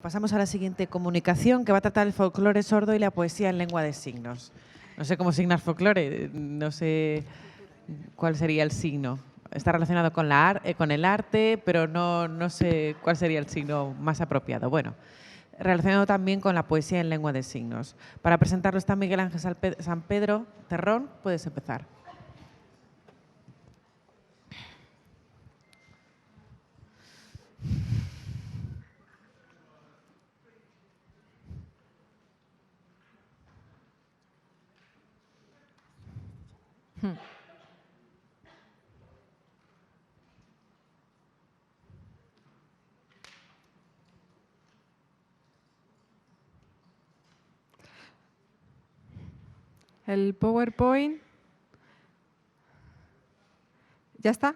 Pasamos a la siguiente comunicación, que va a tratar el folclore sordo y la poesía en lengua de signos. No sé cómo signar folclore, no sé cuál sería el signo. Está relacionado con, con el arte, pero no sé cuál sería el signo más apropiado. Bueno, relacionado también con la poesía en lengua de signos. Para presentarlo está Miguel Ángel San Pedro Terrón. Puedes empezar. El PowerPoint. ¿Ya está?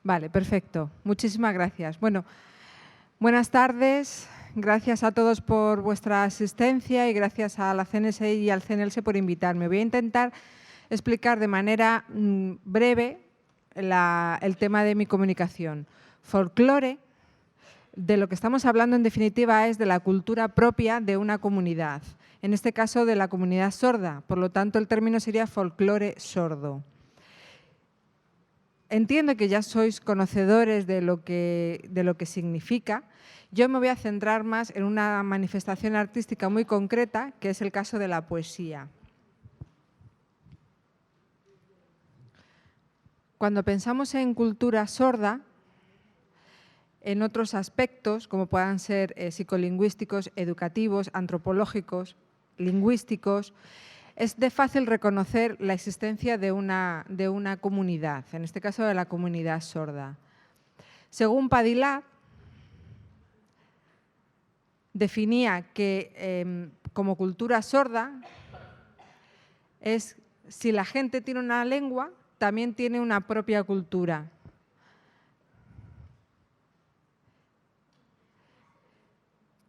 Vale, perfecto. Muchísimas gracias. Bueno, buenas tardes. Gracias a todos por vuestra asistencia y gracias a la CNSI y al CNLS por invitarme. Voy a intentar explicar de manera breve el tema de mi comunicación. Folclore, de lo que estamos hablando en definitiva es de la cultura propia de una comunidad, en este caso de la comunidad sorda, por lo tanto el término sería folclore sordo. Entiendo que ya sois conocedores de lo que significa. Yo me voy a centrar más en una manifestación artística muy concreta, que es el caso de la poesía. Cuando pensamos en cultura sorda, en otros aspectos, como puedan ser psicolingüísticos, educativos, antropológicos, lingüísticos, es de fácil reconocer la existencia de una comunidad, en este caso de la comunidad sorda. Según Padilla, definía que como cultura sorda es si la gente tiene una lengua, también tiene una propia cultura.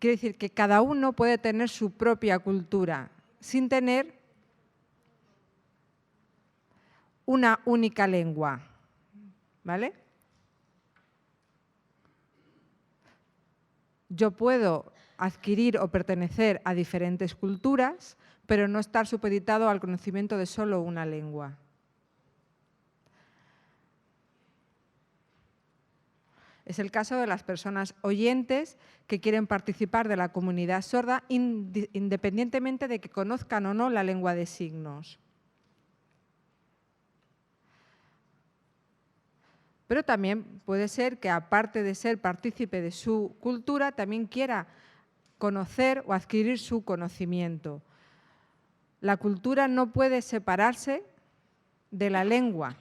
Quiere decir que cada uno puede tener su propia cultura sin tener una única lengua, ¿vale? Yo puedo adquirir o pertenecer a diferentes culturas, pero no estar supeditado al conocimiento de solo una lengua. Es el caso de las personas oyentes que quieren participar de la comunidad sorda independientemente de que conozcan o no la lengua de signos. Pero también puede ser que, aparte de ser partícipe de su cultura, también quiera conocer o adquirir su conocimiento. La cultura no puede separarse de la lengua.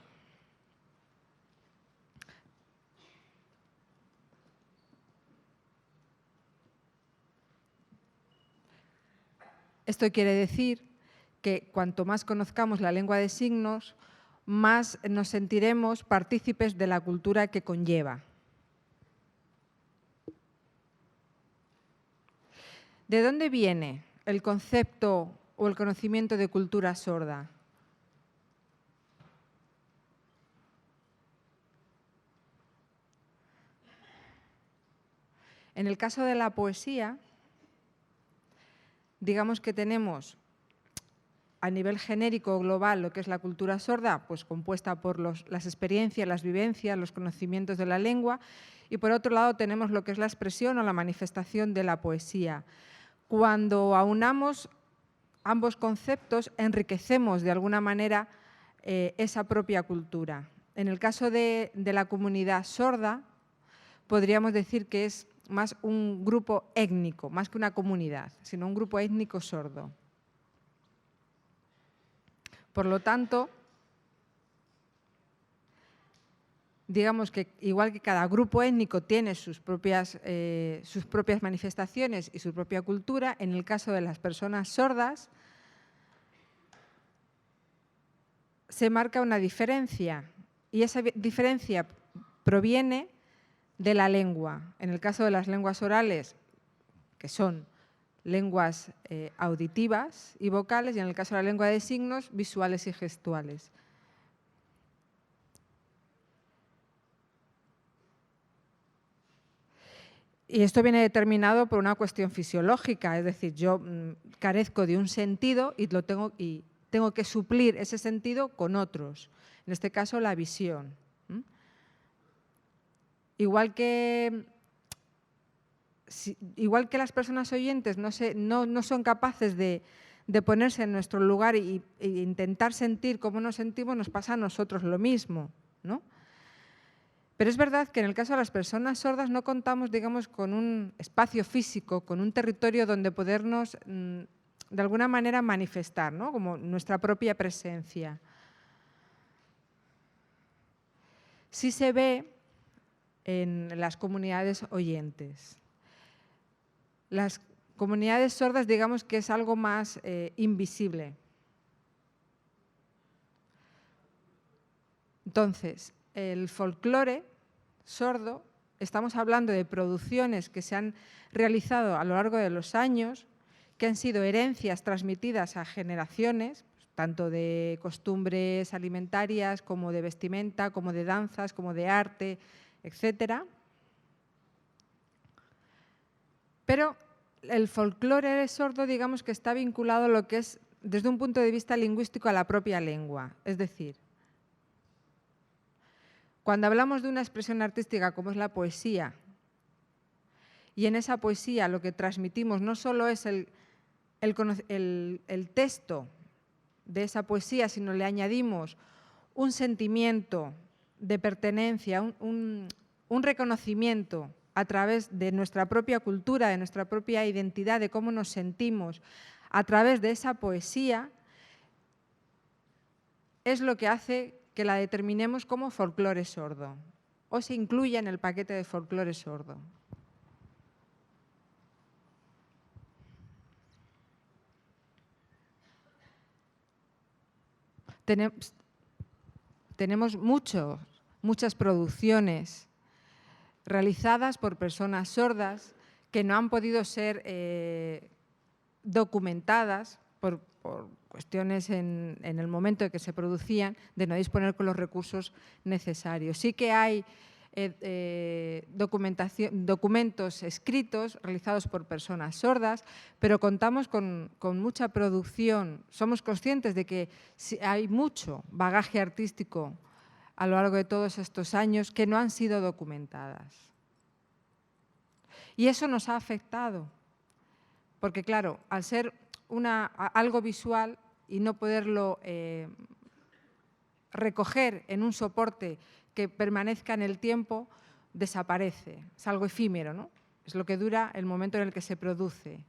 Esto quiere decir que cuanto más conozcamos la lengua de signos, más nos sentiremos partícipes de la cultura que conlleva. ¿De dónde viene el concepto o el conocimiento de cultura sorda? En el caso de la poesía, digamos que tenemos a nivel genérico o global lo que es la cultura sorda, pues compuesta por las experiencias, las vivencias, los conocimientos de la lengua, y por otro lado tenemos lo que es la expresión o la manifestación de la poesía. Cuando aunamos ambos conceptos, enriquecemos de alguna manera esa propia cultura. En el caso de la comunidad sorda, podríamos decir que es más un grupo étnico, más que una comunidad, sino un grupo étnico sordo. Por lo tanto, digamos que igual que cada grupo étnico tiene sus propias manifestaciones y su propia cultura, en el caso de las personas sordas se marca una diferencia y esa diferencia proviene de la lengua. En el caso de las lenguas orales, que son lenguas auditivas y vocales, y en el caso de la lengua de signos, visuales y gestuales. Y esto viene determinado por una cuestión fisiológica, es decir, yo carezco de un sentido y tengo que suplir ese sentido con otros, en este caso la visión. Igual que las personas oyentes no son capaces de ponerse en nuestro lugar e intentar sentir cómo nos sentimos, nos pasa a nosotros lo mismo, ¿no? Pero es verdad que en el caso de las personas sordas no contamos, digamos, con un espacio físico, con un territorio donde podernos, de alguna manera, manifestar, ¿no? Como nuestra propia presencia. Sí se ve en las comunidades oyentes. Las comunidades sordas, digamos que es algo más invisible. Entonces, el folclore sordo, estamos hablando de producciones que se han realizado a lo largo de los años, que han sido herencias transmitidas a generaciones, tanto de costumbres alimentarias como de vestimenta, como de danzas, como de arte, etcétera. Pero el folclore sordo, digamos que está vinculado a lo que es, desde un punto de vista lingüístico, a la propia lengua. Es decir, cuando hablamos de una expresión artística como es la poesía, y en esa poesía lo que transmitimos no solo es el texto de esa poesía, sino le añadimos un sentimiento de pertenencia, un reconocimiento a través de nuestra propia cultura, de nuestra propia identidad, de cómo nos sentimos a través de esa poesía, es lo que hace que la determinemos como folclore sordo o se incluya en el paquete de folclore sordo. Tenemos muchas producciones realizadas por personas sordas que no han podido ser documentadas por cuestiones en el momento en que se producían, de no disponer con los recursos necesarios. Sí que hay documentos escritos realizados por personas sordas, pero contamos con mucha producción. Somos conscientes de que hay mucho bagaje artístico a lo largo de todos estos años que no han sido documentadas. Y eso nos ha afectado, porque claro, al ser algo visual y no poderlo recoger en un soporte que permanezca en el tiempo, desaparece. Es algo efímero, ¿no? Es lo que dura el momento en el que se produce.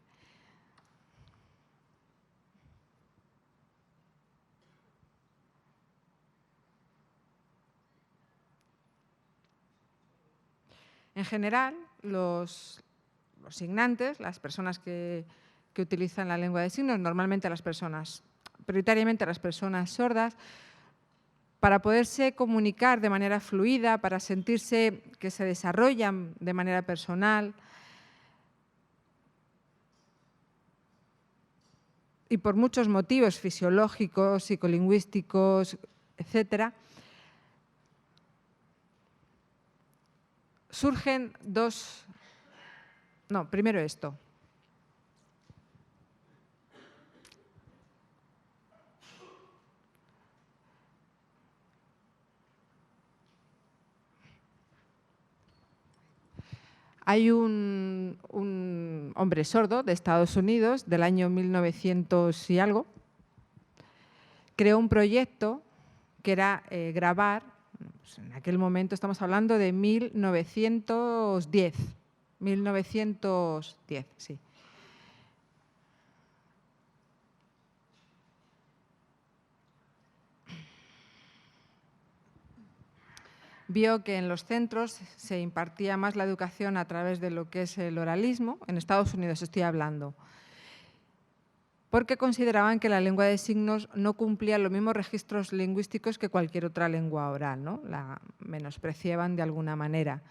En general, los signantes, las personas que utilizan la lengua de signos, normalmente prioritariamente las personas sordas, para poderse comunicar de manera fluida, para sentirse que se desarrollan de manera personal y por muchos motivos fisiológicos, psicolingüísticos, etcétera, surgen primero esto. Hay un hombre sordo de Estados Unidos del año 1900 y algo, creó un proyecto que era grabar, pues en aquel momento estamos hablando de 1910, sí. Vio que en los centros se impartía más la educación a través de lo que es el oralismo, en Estados Unidos estoy hablando, porque consideraban que la lengua de signos no cumplía los mismos registros lingüísticos que cualquier otra lengua oral, ¿no? La menospreciaban de alguna manera.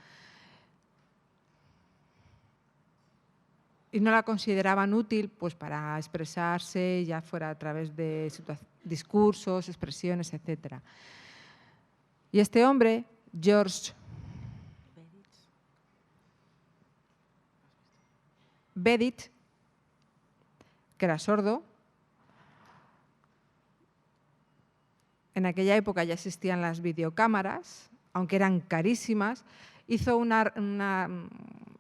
Y no la consideraban útil pues, para expresarse, ya fuera a través de discursos, expresiones, etc. Y este hombre, George Bedit, que era sordo. En aquella época ya existían las videocámaras, aunque eran carísimas. Hizo una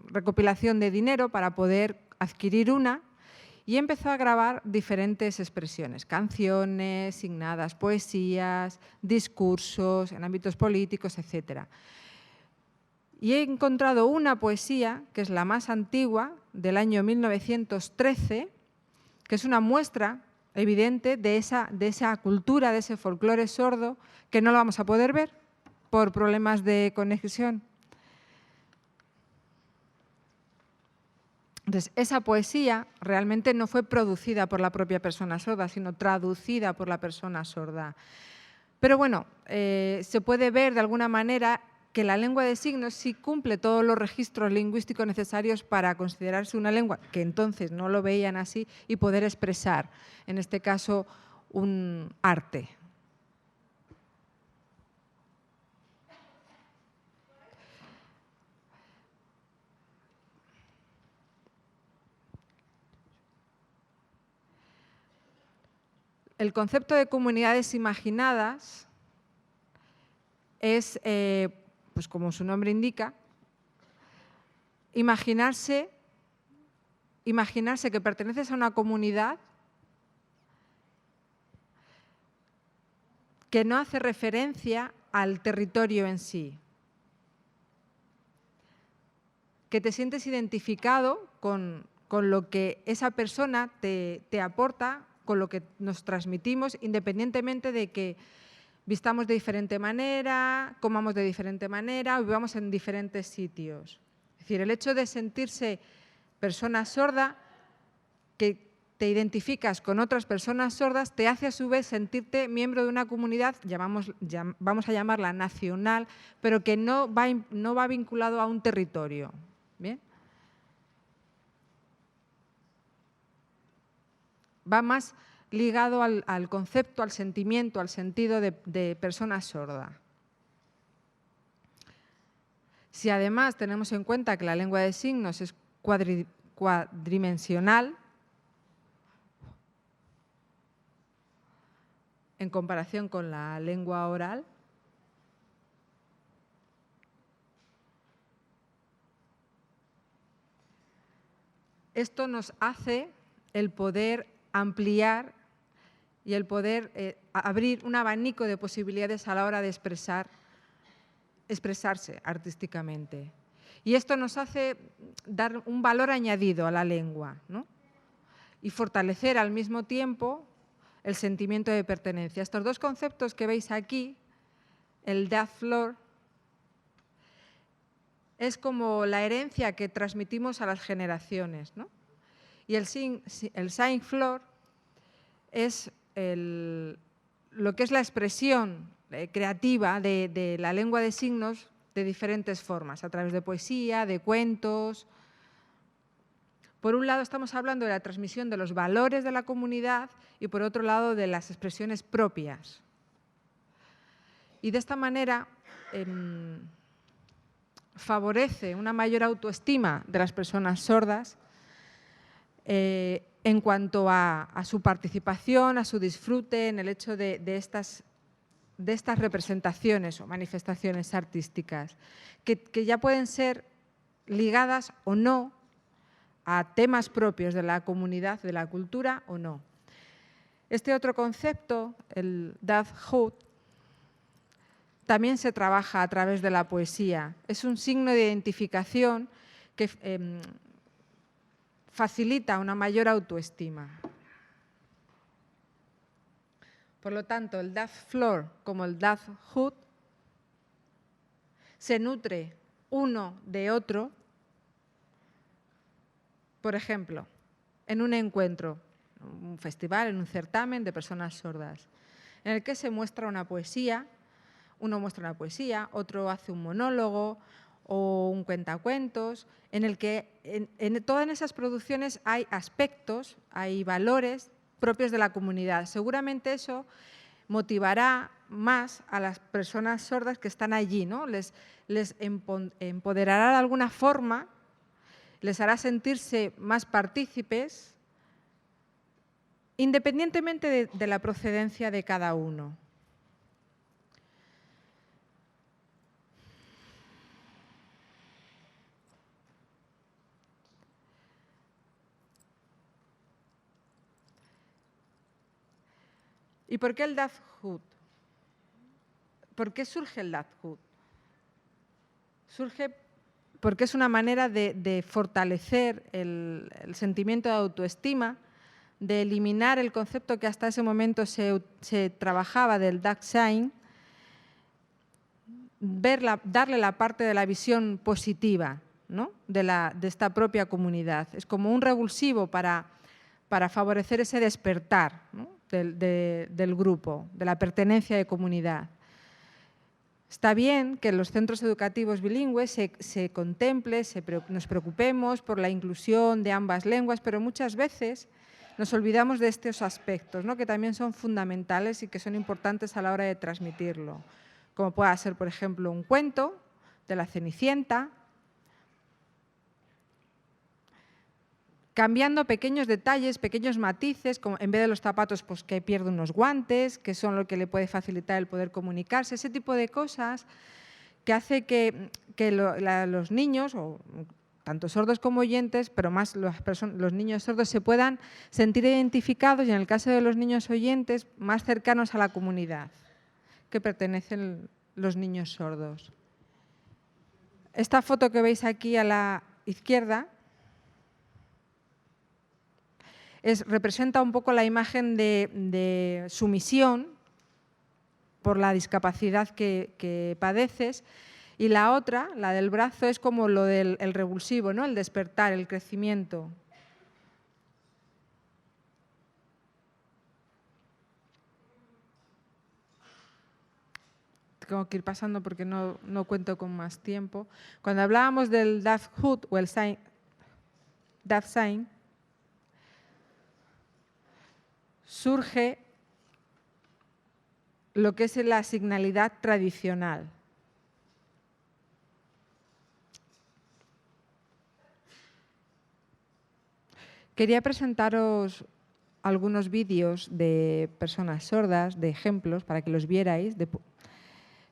recopilación de dinero para poder adquirir una y empezó a grabar diferentes expresiones, canciones, signadas, poesías, discursos en ámbitos políticos, etc. Y he encontrado una poesía, que es la más antigua, del año 1913, que es una muestra evidente de esa cultura, de ese folclore sordo, que no lo vamos a poder ver por problemas de conexión. Entonces, esa poesía realmente no fue producida por la propia persona sorda, sino traducida por la persona sorda. Pero bueno, se puede ver de alguna manera que la lengua de signos sí cumple todos los registros lingüísticos necesarios para considerarse una lengua, que entonces no lo veían así, y poder expresar, en este caso, un arte. El concepto de comunidades imaginadas es, pues como su nombre indica, imaginarse que perteneces a una comunidad que no hace referencia al territorio en sí, que te sientes identificado con lo que esa persona te aporta, con lo que nos transmitimos, independientemente de que vistamos de diferente manera, comamos de diferente manera o vivamos en diferentes sitios. Es decir, el hecho de sentirse persona sorda, que te identificas con otras personas sordas, te hace a su vez sentirte miembro de una comunidad, vamos a llamarla nacional, pero que no va vinculado a un territorio. ¿Bien? Va más ligado al concepto, al sentimiento, al sentido de persona sorda. Si además tenemos en cuenta que la lengua de signos es cuadridimensional, en comparación con la lengua oral, esto nos hace el poder ampliar y el poder abrir un abanico de posibilidades a la hora de expresarse artísticamente. Y esto nos hace dar un valor añadido a la lengua, ¿no? Y fortalecer al mismo tiempo el sentimiento de pertenencia. Estos dos conceptos que veis aquí, el death floor, es como la herencia que transmitimos a las generaciones, ¿no? Y el sign floor es lo que es la expresión creativa de la lengua de signos de diferentes formas, a través de poesía, de cuentos. Por un lado estamos hablando de la transmisión de los valores de la comunidad y por otro lado de las expresiones propias. Y de esta manera favorece una mayor autoestima de las personas sordas en cuanto a su participación, a su disfrute en el hecho de estas representaciones o manifestaciones artísticas, que ya pueden ser ligadas o no a temas propios de la comunidad, de la cultura o no. Este otro concepto, el Dadhood, también se trabaja a través de la poesía. Es un signo de identificación que facilita una mayor autoestima. Por lo tanto, el death floor como el death hood se nutre uno de otro. Por ejemplo, en un encuentro, un festival, en un certamen de personas sordas, en el que se muestra una poesía, uno muestra una poesía, otro hace un monólogo o un cuentacuentos, en el que en todas esas producciones hay aspectos, hay valores propios de la comunidad. Seguramente eso motivará más a las personas sordas que están allí, ¿no? Les empoderará de alguna forma les hará sentirse más partícipes, independientemente de la procedencia de cada uno. ¿Y por qué el dadhood? ¿Por qué surge el dadhood? Surge porque es una manera de fortalecer el sentimiento de autoestima, de eliminar el concepto que hasta ese momento se trabajaba del Dasein, darle la parte de la visión positiva, ¿no? de esta propia comunidad. Es como un revulsivo para favorecer ese despertar, ¿no? del grupo, de la pertenencia de comunidad. Está bien que en los centros educativos bilingües se contemple, nos preocupemos por la inclusión de ambas lenguas, pero muchas veces nos olvidamos de estos aspectos, ¿no? que también son fundamentales y que son importantes a la hora de transmitirlo. Como pueda ser, por ejemplo, un cuento de la Cenicienta, cambiando pequeños detalles, pequeños matices, como en vez de los zapatos, pues que pierde unos guantes, que son lo que le puede facilitar el poder comunicarse, ese tipo de cosas que hace que los niños, o tanto sordos como oyentes, pero más los niños sordos, se puedan sentir identificados y, en el caso de los niños oyentes, más cercanos a la comunidad que pertenecen los niños sordos. Esta foto que veis aquí a la izquierda representa un poco la imagen de sumisión por la discapacidad que padeces, y la otra, la del brazo, es como lo del revulsivo, ¿no? El despertar, el crecimiento. Tengo que ir pasando porque no cuento con más tiempo. Cuando hablábamos del dadhood o el Dasein, surge lo que es la signalidad tradicional. Quería presentaros algunos vídeos de personas sordas, de ejemplos, para que los vierais,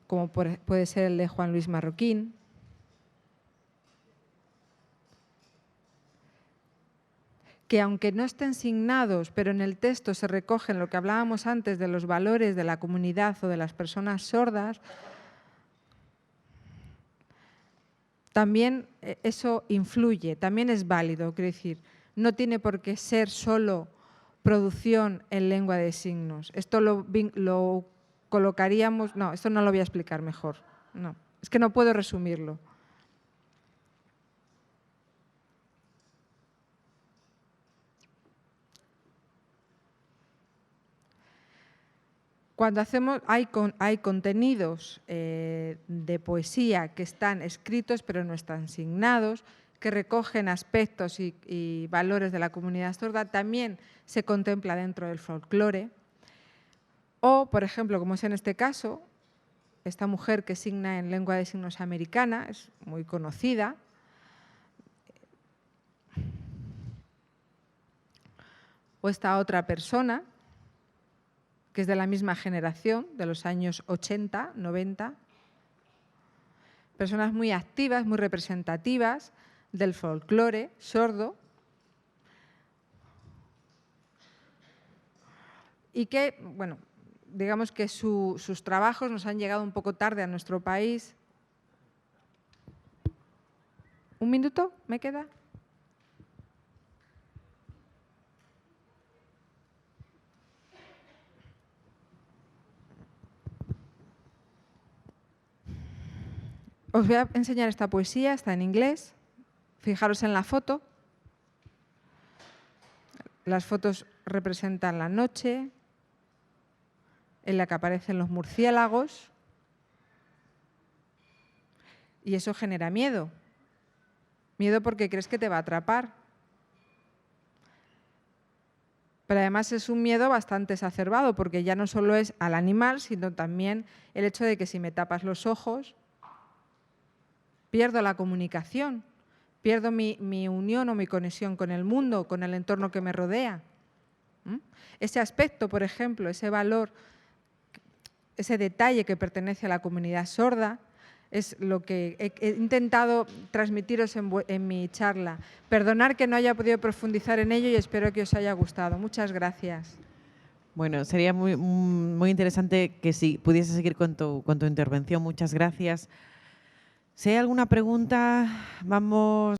como puede ser el de Juan Luis Marroquín. Que aunque no estén signados, pero en el texto se recogen lo que hablábamos antes de los valores de la comunidad o de las personas sordas, también eso influye, también es válido. Quiero decir, no tiene por qué ser solo producción en lengua de signos. Esto lo colocaríamos... No, esto no lo voy a explicar mejor. No, es que no puedo resumirlo. Cuando hay contenidos de poesía que están escritos pero no están signados, que recogen aspectos y valores de la comunidad sorda, también se contempla dentro del folclore. O, por ejemplo, como es en este caso, esta mujer que signa en lengua de signos americana, es muy conocida. O esta otra persona, que es de la misma generación, de los años 80, 90. Personas muy activas, muy representativas del folclore sordo, y que, bueno, digamos que sus trabajos nos han llegado un poco tarde a nuestro país. ¿Un minuto me queda? Os voy a enseñar esta poesía, está en inglés. Fijaros en la foto. Las fotos representan la noche, en la que aparecen los murciélagos, y eso genera miedo. Miedo porque crees que te va a atrapar. Pero además es un miedo bastante exacerbado, porque ya no solo es al animal, sino también el hecho de que si me tapas los ojos, pierdo la comunicación, pierdo mi unión o mi conexión con el mundo, con el entorno que me rodea. Ese aspecto, por ejemplo, ese valor, ese detalle que pertenece a la comunidad sorda, es lo que he intentado transmitiros en mi charla. Perdonar que no haya podido profundizar en ello y espero que os haya gustado. Muchas gracias. Bueno, sería muy interesante que si pudiese seguir con tu intervención. Muchas gracias. Si hay alguna pregunta, vamos…